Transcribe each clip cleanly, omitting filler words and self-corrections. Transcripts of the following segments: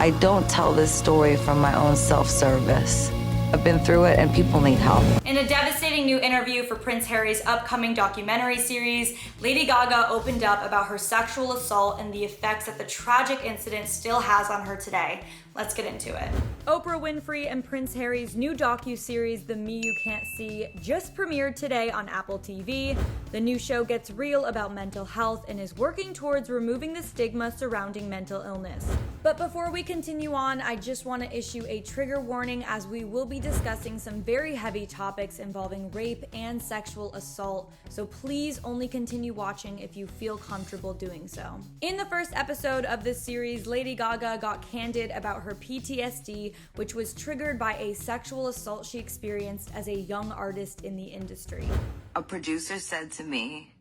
I don't tell this story from my own self-service. I've been through it and people need help. In a devastating new interview for Prince Harry's upcoming documentary series, Lady Gaga opened up about her sexual assault and the effects that the tragic incident still has on her today. Let's get into it. Oprah Winfrey and Prince Harry's new docu-series, The Me You Can't See, just premiered today on Apple TV. The new show gets real about mental health and is working towards removing the stigma surrounding mental illness. But before we continue on, I just want to issue a trigger warning as we will be discussing some very heavy topics involving rape and sexual assault, so please only continue watching if you feel comfortable doing so. In the first episode of this series, Lady Gaga got candid about her PTSD, which was triggered by a sexual assault she experienced as a young artist in the industry. A producer said to me,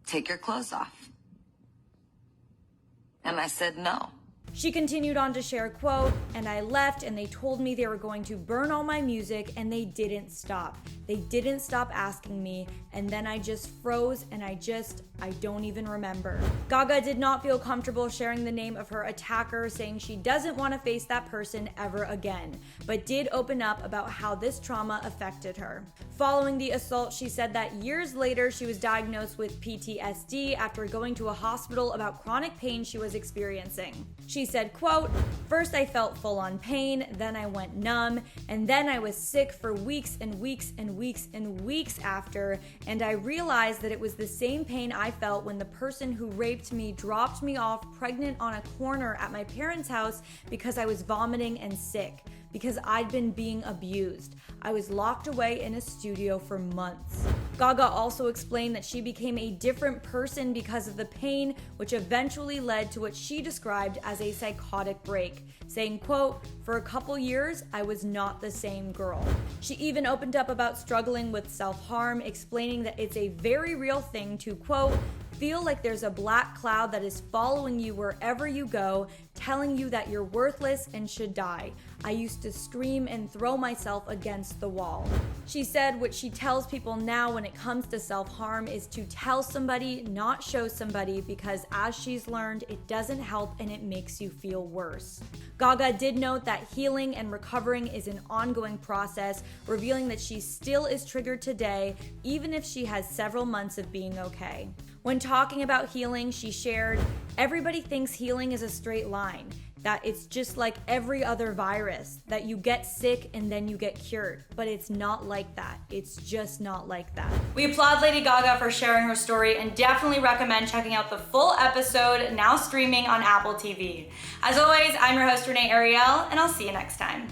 "Take your clothes off." And I said no. She continued on to share, quote, "And I left and they told me they were going to burn all my music and they didn't stop. They didn't stop asking me, and then I just froze and I don't even remember." Gaga did not feel comfortable sharing the name of her attacker, saying she doesn't want to face that person ever again, but did open up about how this trauma affected her. Following the assault, she said that years later she was diagnosed with PTSD after going to a hospital about chronic pain she was experiencing. She said, quote, "First I felt full-on pain, then I went numb, and then I was sick for weeks and weeks and weeks and weeks after, and I realized that it was the same pain I felt when the person who raped me dropped me off pregnant on a corner at my parents' house because I was vomiting and sick, because I'd been being abused. I was locked away in a studio for months." Gaga also explained that she became a different person because of the pain, which eventually led to what she described as a psychotic break, saying, quote, "For a couple years, I was not the same girl." She even opened up about struggling with self-harm, explaining that it's a very real thing to, quote, "Feel like there's a black cloud that is following you wherever you go, telling you that you're worthless and should die. I used to scream and throw myself against the wall." She said what she tells people now when it comes to self-harm is to tell somebody, not show somebody, because as she's learned, it doesn't help and it makes you feel worse. Gaga did note that healing and recovering is an ongoing process, revealing that she still is triggered today, even if she has several months of being okay. When talking about healing, she shared, "Everybody thinks healing is a straight line, that it's just like every other virus, that you get sick and then you get cured. But it's not like that. It's just not like that." We applaud Lady Gaga for sharing her story and definitely recommend checking out the full episode, now streaming on Apple TV. As always, I'm your host, Renee Ariel, and I'll see you next time.